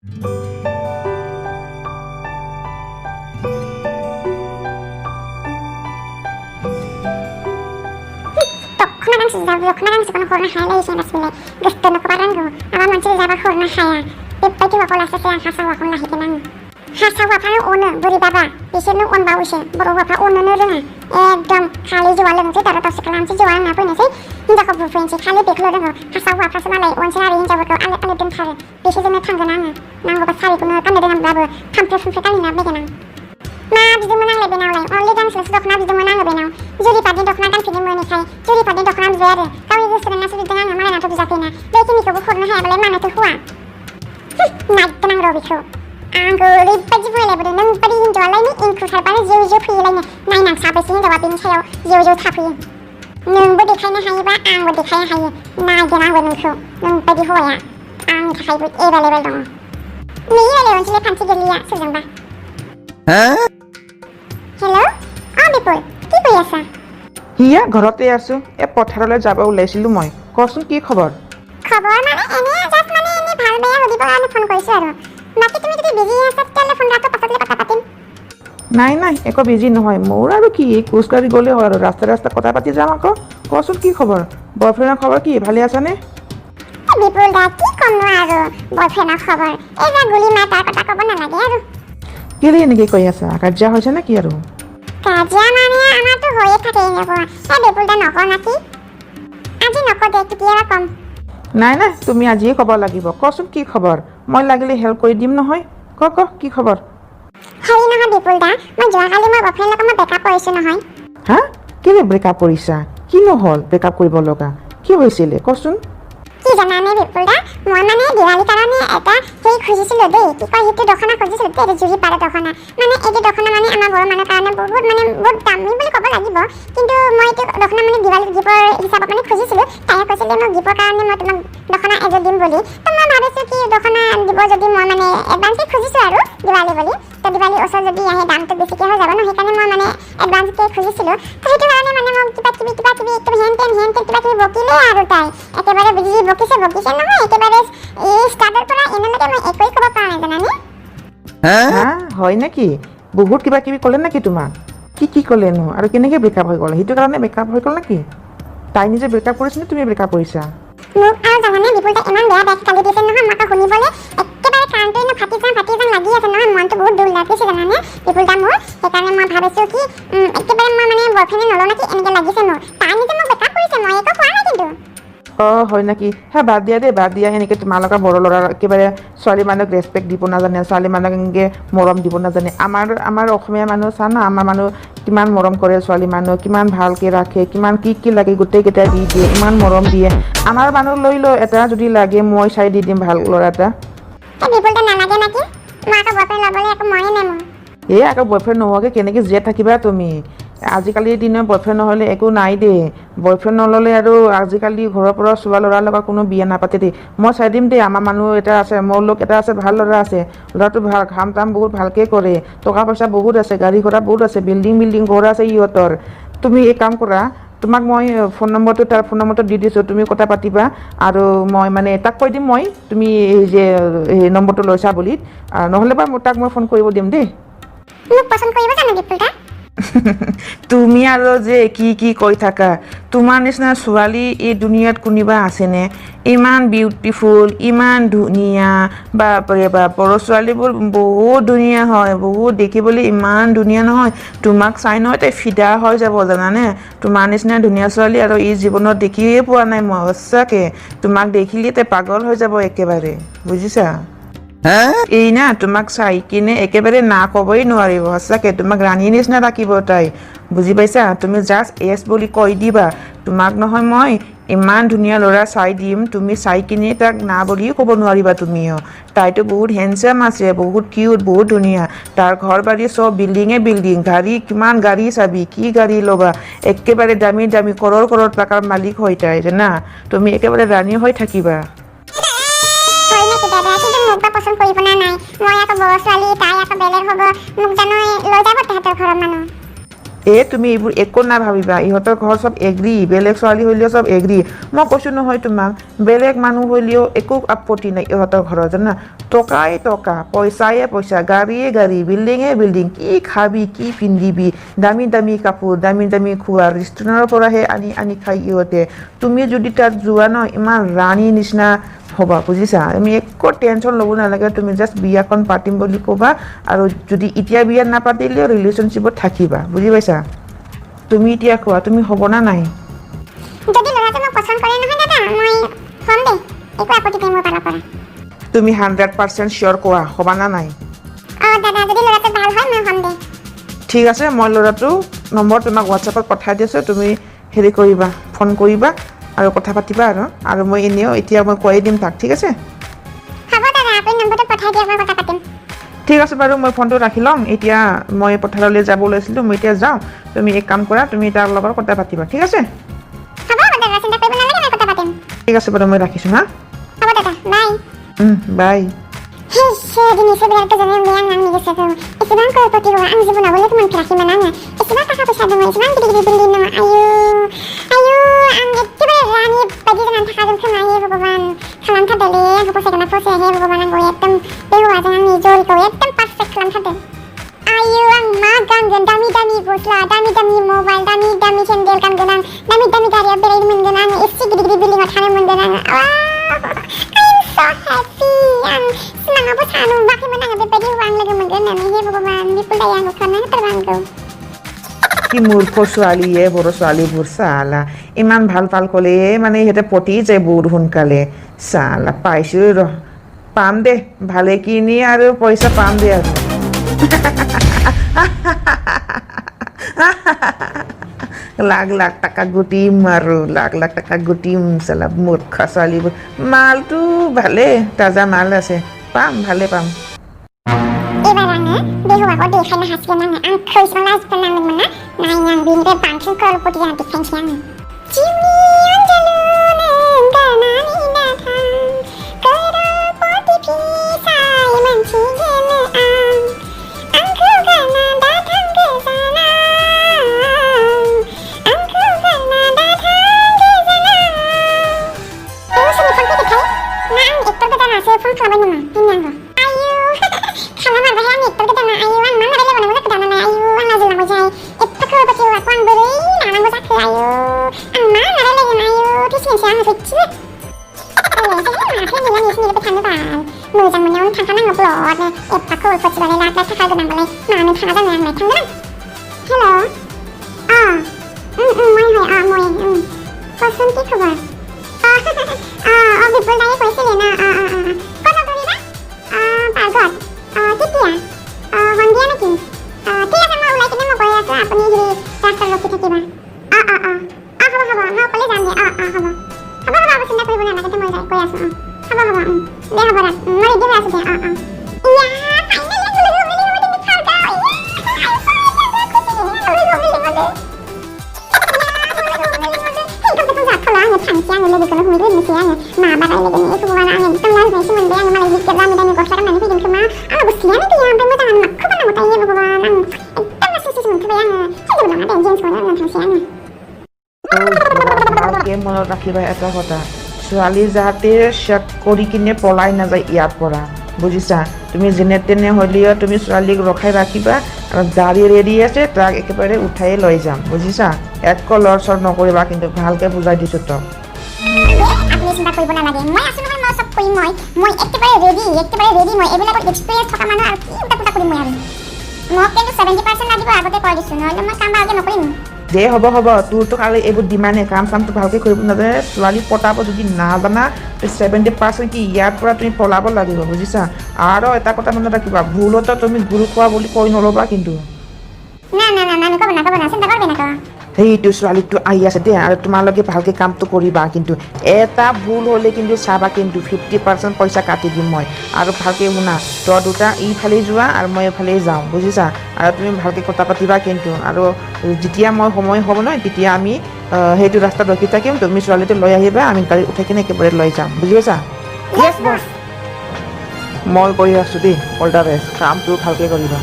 Kemarin sih jauh, kemarin sih kalau korna kaya lagi sih mas bile, gusto na kuparan ko, ama manci jauh korna kaya, tipe juga kalau sesuatu hasawa kon lah hikinan, hasawa paru ono, beri baba, bisa nu on bau sih, baru bapa ono nurunga, dom kali jual lagi sih, taruh tas kelam sih jual apa ini sih, hingga kau bufuin sih, kali beklo dong, hasawa pas malai, on sih hari hingga waktu ale dem kare, bisa jenis tanggungan, nang pas hari kuno kan dengan babu, hampir kali nabe kenang. Ma bisa menang lebih naulai, only kan selesai dokna bisa menang lebih naul. Jadi pada dokna kan pilih mau nikah, jadi pada dokna beri. Kau itu sudah nasi dengan nama nanti bisa pina. Beki ni kau kurna hai boleh mana tu hua. Naik tenang robi kau. Anggur lipat je boleh beri, nang beri jual lagi ni ingkut harapnya jauh pilih lagi. Naik nak sampai sini jawab ini saya jauh tapi. Nung beri kaya hai ba, ang beri kaya hai. Naik jenang beri kau, nung beri hua ya. Ang kaya beri level dong. Ni level jadi panci gelia sejam ba. Hello? বিপুল কি কৰি আছা? হিয়া ঘৰতে আছো এ পথাৰলৈ যাব ওলাইছিলো মই কচোন কি খবৰ মানে এনে জাস্ট মানে এনে ভাল বেয়া সুধিব কাৰণে ফোন কৰিছো আৰু বাকি তুমি যদি বিজি আছা তেতিয়াহ'লে ফোন ৰাখো পাছতলে কথা পাতিম নাই একো বিজি নহয় মোৰ আৰু কি খোজকাঢ়ি গ'লে হয় আৰু ৰাস্তা কথা পাতি যাম আকৌ কচোন কি খবৰ বয়ফ্ৰেণ্ডৰ খবৰ কি ভালে আছানে বিপুল দা কি কম নো আৰু বয়ফ্ৰেণ্ডৰ খবৰ এৰা গুলি মাৰ তাৰ কথা ক'ব নালাগে আৰু কেলে এনেকৈ কৈ আছা কাজিয়া হৈছে নে কি আৰু কাজিয়া মানে আমাৰতো হৈয়ে থাকে এনেকুৱা বিপুল দা নকওঁ নাকি আজি নকওঁ দে কেতিয়াবা কম নাই তুমি আজিয়ে ক'ব লাগিব কচোন কি খবৰ মই লাগিলে হেল্প কৰি দিম নহয় ক কি খবৰ হেৰি নহয় বিপুল দা মই যোৱাকালি মোৰ বয়ফ্ৰেণ্ডৰ লগত মই ব্ৰেকআপ কৰিছোঁ নহয় হা কেলে ব্ৰেকআপ কৰিছা কিনো হ'ল ব্ৰেকআপ কৰিব লগা কি হৈছিলে কচোন কি জানানে বিপুল দা মই মানে দিৱালীৰ কাৰণে এটা হেৰি খুজিছিলোঁ দেই কি কয় সেইটো দখনা খুজিছিলোঁ দেই জুৰি পাৰ দখনা মানে এইটো দখনা মানে আমাৰ ঘৰৰ মানুহৰ কাৰণে বহুত দামী বুলি ক'ব লাগিব কিন্তু মই এইটো দখনা মানে দিৱালী গিফ্টৰ হিচাপত মানে খুজিছিলোঁ তাই কৈছিলে মোক গিফ্টৰ কাৰণে মই তোমাক দখনা এযোৰ দিম বুলি তো মই ভাবিছোঁ কি দখনা দিব যদি মই মানে এডভান্সে খুজিছোঁ আৰু দিৱালী বুলি তো দিৱালী ওচৰ যদি আহে দামটো বেছিকৈ হৈ যাব ন সেইকাৰণে মই মানে এডভান্সকে খুজিছিলোঁ তো সেইটো কাৰণে মানে মোক কিবা কিবি একদম হেন তেন কিবা কিবি বকিলে আৰু তাই একেবাৰে বুজি বকিছে নহয় একেবাৰে এই ষ্টাৰ্টৰ পৰা এনেলৈকে মই একোৱেই ক'ব পৰা নাই জানানে হয় নেকি বহুত কিবা কিবি ক'লে নেকি তোমাক কি ক'লেনো আৰু কেনেকৈ ব্ৰেকআপ হৈ গ'ল সেইটো কাৰণে ব্ৰেকআপ হৈ গ'ল নেকি তাই নিজে ব্ৰেকআপ কৰিছে নে তুমি ব্ৰেকআপ কৰিছা মোক আৰু জানানে বিপুল দা ইমান বেয়া গালি দিছে নহয় মই শুনিবলৈ একেবাৰে কাণটো ফাটি যাম লাগি আছে নহয় মনটো বহুত দুখ লাগিছে জানানে বিপুল দা মোৰ সেইকাৰণে মই ভাবিছোঁ কি একেবাৰে মই মানে বয়ফ্ৰেণ্ডে নলওঁ নেকি এনেকৈ লাগিছে মোৰ তাই নিজে মোক ব্ৰেকআপ কৰিছে মই একো কোৱা নাই কিন্তু হয় নেকি বাদ দিয়া এনেকৈ তোমালোকৰ বড়ো ল'ৰা একেবাৰে ছোৱালী মানুহক ৰেচপেক্ট দিব নাজানে ছোৱালী মানুহক এনেকৈ মৰম দিব নাজানে আমাৰ অসমীয়া মানুহ চা না আমাৰ মানুহ কিমান মৰম কৰে ছোৱালী মানুহ কিমান ভালকৈ ৰাখে কিমান কি লাগে গোটেইকেইটা দি দিয়ে ইমান মৰম দিয়ে আমাৰ মানুহ লৈ এটা যদি লাগে মই চাই দি দিম ভাল ল'ৰা এটা আকৌ বয়ফ্ৰেণ্ড নোহোৱাকৈ কেনেকৈ জীয়াই থাকিবা তুমি আজিকালিৰ দিনত বয়ফ্ৰেণ্ড নহ'লে একো নাই দেই বয়ফ্ৰেণ্ড নল'লে আৰু আজিকালি ঘৰৰ পৰা ছোৱালী ল'ৰাৰ লগত কোনো বিয়া নাপাতে দেই মই চাই দিম দেই আমাৰ মানুহ এটা আছে মোৰ লোক এটা আছে ভাল ল'ৰা আছে ল'ৰাটো ভাল কাম তাম বহুত ভালকৈ কৰে টকা পইচা বহুত আছে গাড়ী ঘোঁৰা বহুত আছে বিল্ডিং ঘৰ আছে ইহঁতৰ তুমি এই কাম কৰা তোমাক মই তাৰ ফোন নম্বৰটো দি দিছোঁ তুমি কথা পাতিবা আৰু মই মানে তাক কৈ দিম মই তুমি এই যে এই নম্বৰটো লৈছা বুলি নহ'লে বা তাক মই ফোন কৰিব দিম দেই তুমি আৰু যে কি কৈ থাকা তোমাৰ নিচিনা ছোৱালী এই দুনিয়াত কোনোবা আছেনে ইমান বিউটিফুল ইমান ধুনীয়া বাপৰে বাপ বড়ো ছোৱালীবোৰ বহুত ধুনীয়া হয় বহুত দেখিবলৈ ইমান ধুনীয়া নহয় তোমাক চাই নহয় তাই ফিদা হৈ যাব জানানে তোমাৰ নিচিনা ধুনীয়া ছোৱালী আৰু এই জীৱনত দেখিয়ে পোৱা নাই মই সঁচাকৈ তোমাক দেখিলে তাই পাগল হৈ যাব একেবাৰে বুজিছা এই না তোমাক চাই কিনে একেবাৰে না ক'বই নোৱাৰিব সঁচাকৈ তোমাক ৰাণীৰ নিচিনা ৰাখিব তাই বুজি পাইছা তুমি জাষ্ট এছ বুলি কৈ দিবা তোমাক নহয় মই ইমান ধুনীয়া ল'ৰা চাই দিম তুমি চাই কিনে তাক না বুলিও ক'ব নোৱাৰিবা তুমিও তাইতো বহুত হেণ্ডচাম আছে বহুত কিউট বহুত ধুনীয়া তাৰ ঘৰ বাৰী চব বিল্ডিং গাড়ী কিমান গাড়ী চাবি কি গাড়ী ল'বা একেবাৰে দামী কৰৰ টকাৰ মালিক হয় তাই জানা তুমি একেবাৰে ৰাণী হৈ থাকিবা পচন্দ কৰিব না নাই মই আকৌ বড়ো ছোৱালী তাই আকৌ বেলেগ হ'ব মোক জানো লৈ যাব তাহাঁতৰ ঘৰৰ মানুহ তুমি এইবোৰ একো নাভাবিবা ইহঁতৰ ঘৰ চব এগ্ৰী বেলেগ ছোৱালী হ'লেও চব এগ্ৰী মই কৈছোঁ নহয় তোমাক বেলেগ মানুহ হ'লেও একো আপত্তি নাই ইহঁতৰ ঘৰত জানা টকাই টকা পইচায়ে পইচা গাড়ীয়ে গাড়ী বিল্ডিঙে বিল্ডিং কি খাবি কি পিন্ধিবি দামী দামী কাপোৰ দামী দামী খোৱা ৰেষ্টুৰেণ্টৰ পৰাহে আনি আনি খাই ইহঁতে তুমি যদি তাত যোৱা ন ইমান ৰাণী নিচিনা হ'বা বুজিছা আমি একো টেনশ্যন ল'ব নালাগে তুমি জাষ্ট বিয়াখন পাতিম বুলি ক'বা আৰু যদি এতিয়া বিয়া নাপাতিলেও ৰিলেশ্যনশ্বিপত থাকিবা বুজি পাইছা তুমি এতিয়া কোৱা তুমি হ'ব না নাই যদি ল'ৰাটো মোক পছন্দ কৰে নহয় দাদা মই হ'ম দে একো আপত্তি নাই মোৰ ফালৰ পৰা তুমি 100% চিয়'ৰ কোৱা হ'বা না নাই দাদা যদি ল'ৰাটো ভাল হয় মই হ'ম দে ঠিক আছে মই ল'ৰাটো নম্বৰ তোমাক হোৱাটছএপত পঠাই দিছোঁ তুমি হেৰি কৰিবা ফোন কৰিবা আৰু কথা পাতিবা আৰু মই এনেও এতিয়া মই কৈয়ে দিম তাক ঠিক আছে হ'ব দাদা আপুনি নম্বৰটো পঠাই দিয়ক মই কথা পাতিম ঠিক আছে বাৰু মই ফোনটো ৰাখি ল'ম এতিয়া মই পথাৰলৈ যাব লৈছিলোঁ মই এতিয়া যাওঁ তুমি এক কাম কৰা তুমি তাৰ লগত কথা পাতিবা ঠিক আছে হ'ব দাদা চিন্তা কৰিব নালাগে মই কথা পাতিম ঠিক আছে বাৰু মই ৰাখিছোঁ হা হ'ব দাদা bye bye Din isa bilang ka dyan yung nang nigis ako. Isibang ko pati wa ang zibuna wala kuman kiraki mananga. Isibang kakapasyado mo isibang bili-bili na ayo ang tiba rani pagi dengan takadum kemahi bububan. Kalam kadali ang kapos ka na po siya bububan ang goyetem. Pero wa jangan nijol ko yetem perfect kalam kadal. Ayo ang magang gan dami-dami gusla, dami-dami mobile, dami-dami chendel kan ganang, dami-dami karya beray man ganang. Isi gidi-gidi bili mathanan man ganang. I'm so happy. Senang apa sanu bakit menang ada pedi uang lagi magana nih bukan dipulai yang kana terbanggo কি মূৰ্খ ছোৱালীয়ে বড়ো ছোৱালীবোৰ চালা ইমান ভাল ভাল ক'লে মানে সিহঁতে পতি যায় বহুত সোনকালে চালা পাইছোঁ ৰ পাম দে ভালে কিনি আৰু পইচা পাম দে আৰু লাখ লাখ টকা গুটিম আৰু লাখ লাখ টকা গুটিম চালা মূৰ্খ ছোৱালীবোৰ মালটো ভালে তাজা মাল আছে পাম ভালে পাম Ibaratnya dia aku deh karena hasilnya ang khusus malas tenang mana nah yang bini bangkit kalau putih yang dipensiyang Jimmy anjalun karena ini datang kerapoti pisah mencigen angku karena datang ke sana angku karena datang ke sana terus ini pun kita kai nah itu kita nasi pun kelamin mana ini yang Kalau marah yang itu kita nak ayuan mana ada lepas mana kita nak ayuan lazim nak berjaya itu kalau pasti aku beri nak nak sakit ayu amma ada lagi ayu tu siapa kecil saya masih ni yang ini lebih tanda bal mudah menyaun tanda ngobrol itu kalau pasti boleh nak tak kalau nak boleh mana tanda yang nak tanda hello moi person ti khabar अभी बोल रही है पैसे लेना कौन बोल रही है पागल কেতিয়া সন্ধিয়া নেকি ঠিক আছে মই ওলাই কিনে মই গৈ আছোঁ আপুনি হেৰি ৰাস্তাত ৰখি থাকিবা হ'ব মই অকলে যাম দে হ'ব চিন্তা কৰিব নালাগে মই গৈ আছোঁ হ'ব দে হ'ব ৰাখ মই ৰেডি হৈ আছোঁ দে ভালকে মনত ৰাখিবা এটা কথা ছোৱালী যাতে চেক কৰি কিনে পলাই নাযায় ইয়াৰ পৰা বুজিছা তুমি যেনে তেনে হ'লেও তুমি ছোৱালীক ৰখাই ৰাখিবা আৰু গাড়ী ৰেডি আছে তাক একেবাৰে উঠাই লৈ যাম বুজিছা একো লৰচৰ নকৰিবা কিন্তু ভালকে বুজাই দিছোঁ তক আপুনি চিন্তা কৰিব নালাগে মই আছোঁ নহয় মই চব কৰিম মই একেবাৰে ৰেডি মই এইবিলাকত এক্সপিৰিয়েঞ্চ থকা মানুহ আৰু কি উল্টা কৰিম মই আৰু মোক কিন্তু 70% লাগিব আগতে কৈ দিছোঁ নহ'লে মই কাম ভালকৈ নকৰিম দে হ'ব তোৰতো খালি এইবোৰ ডিমাণ্ডে কাম চামটো ভালকৈ কৰিব নাজানে ছোৱালী পতাব যদি নাজানা 70% কি ইয়াৰ পৰা তুমি পলাব লাগিব বুজিছা আৰু এটা কথা মনত ৰাখিবা ভুলতো তুমি গুৰু খোৱা বুলি কৈ নল'বা কিন্তু না নক'ব চিন্তা কৰিবি নক'ব সেইটো ছোৱালীটো আহি আছে দে আৰু তোমালোকে ভালকৈ কামটো কৰিবা কিন্তু এটা ভুল হ'লে কিন্তু চাবা কিন্তু 50% পইচা কাটি দিম মই আৰু ভালকৈ শুনা তই দুটা ইফালে যোৱা আৰু মই এইফালে যাওঁ বুজিছা আৰু তুমি ভালকৈ কথা পাতিবা কিন্তু আৰু যেতিয়া মই সময় হ'ব নহয় তেতিয়া আমি সেইটো ৰাস্তাত ৰখি থাকিম তুমি ছোৱালীটো লৈ আহিবা আমি গাড়ী উঠাই কিনে একেবাৰে লৈ যাম বুজি পাইছা য়েছ বছ মই কৰি আছোঁ দেই অল দ্য বেষ্ট কামটো ভালকৈ কৰিবা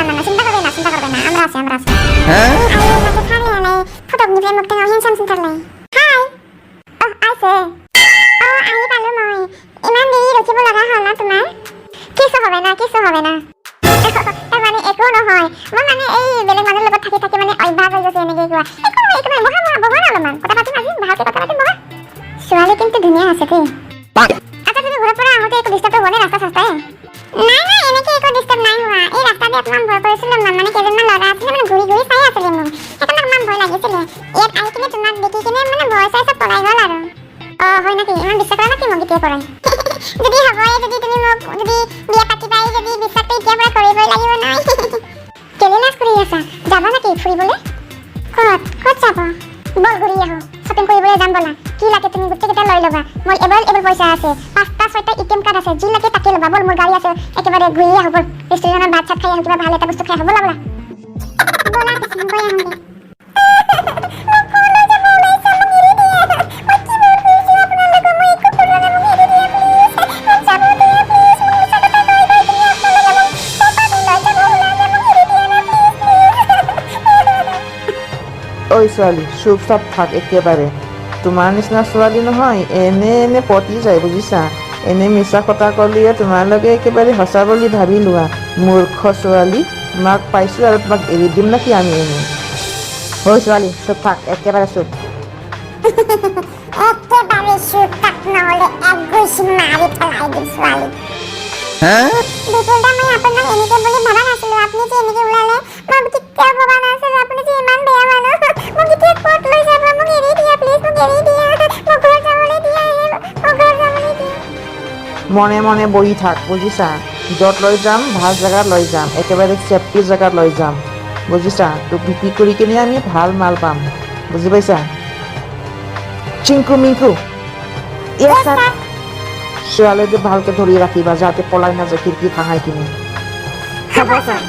না চিন্তা কৰিবি না চিন্তা করবে না, আমরা আছি। আরে নাকি খালি আলাই ফটো নিবে মুখটা হ্যান্ডসাম চিন্তা লাই। হাই আইছে আই পালো মই ইমান দেৰি ৰখিব লগা হ'ল না তোমাৰ? কিছু হবে না তাৰ মানে একো নহয়, মই মানে এই বেলেগ মানুহৰ লগত থাকি থাকি মানে অভ্যাস হৈ গৈছে এনেকৈ কোৱা। একো নহয় বহা অলপমান কথা পাতিম, আজি ভালকে কথা পাতিম বহা। ছোৱালী কিন্তু ধুনীয়া আছে দেই। আচ্ছা তুমি ঘৰৰ পৰা আহোঁতে একো ডিষ্টাৰ্ব হোৱা নাই ৰাস্তা চাস্তাই? নাই এনেকে একো ডিষ্টাৰ্ব নাই হোৱা। এই ৰাস্তাতে অকণমান ভয় কৰিছিলোঁ, মানে কেইজনমান ল'ৰা আছিলে মানে ঘূৰি চাই আছিলে মোক, সেইকাৰণে অকণমান ভয় লাগিছিলে। ইয়াত আহি কিনে তোমাক দেখি কিনে মানে ভয় চাই চব পলাই গ'ল আৰু। হয় নেকি? ইমান বিশ্বাস কৰা নেকি মোক এতিয়াৰ পৰাই? যদি হবই, যদি তুমি মোক যদি বিয়া পাতিবাই, যদি বিশ্বাসটো এতিয়াৰ পৰা কৰিবই লাগিব নহয়। কেলে লাজ কৰি আছা? যাবা নেকি ফুৰিবলৈ? ক'ত যাব? বল ঘূৰি আহোঁ, শ্বপিং কৰিবলৈ যাম ব'লা। কি লাগে তুমি গোটেইকেইটা লৈ ল'বা, মোৰ এভেইলেবল পইচা আছে, 5টা 6টা ATM কাৰ্ড আছে, যি লাগে তাকে ল'বা। বল মোৰ গাড়ী আছে, একেবাৰে ঘূৰি আহোঁ বল। ৰেষ্টুৰেণ্টত ভাত চাত খাই আহোঁ, কিবা ভাল এটা বস্তু খাই আহোঁ ব'লা। ব'লা পিছে গৈ আহোঁগে। ঐ ছোৱালী চুপ চাপ থাক একেবাৰে। তোমাৰ নিচিনা ছোৱালী নহয় এনে পতি যায় বুজিছা। এনে মিছা কথা ক'লিয়ে তোমালোকে একেবাৰে সঁচা বুলি ভাবি লোৱা। মূৰ্খ ছোৱালী, তোমাক পাইছোঁ আৰু তোমাক এৰি দিম নেকি আমি এনে? ঐ ছোৱালী চুপ থাক একেবাৰে চুপ। একেবাৰে চুপ থাক, নহ'লে এক গুছ মাৰি পেলাই দিম ছোৱালী। বিপুলদা মই আপোনাক এনেকে বুলি ভাবা নাছিলোঁ, আপুনি যে এনেকে ওলালে মই কেতিয়াও ভবা নাছিলোঁ আপুনি যে ইমান বেয়া মানুহ। মোক এতিয়া ক'ত লৈ যাব? মোক এৰি দিয়া প্লিজ, মোক এৰি দিয়া। মোক ঘৰত যাবলৈ দিয়া, মনে মনে বহি থাক বুজিছা। য'ত লৈ যাম ভাল জেগাত লৈ যাম, একেবাৰে ছেফটি জেগাত লৈ যাম বুজিছা। তোক বিক্ৰী কৰি কিনে আমি ভাল মাল পাম, বুজি পাইছা? চিংকু মিংকু ছোৱালীটো ভালকে ধৰি ৰাখিবা যাতে পলাই নাযায় খিৰিকী ভাঙাই কিনে। হ'ব ছাৰ।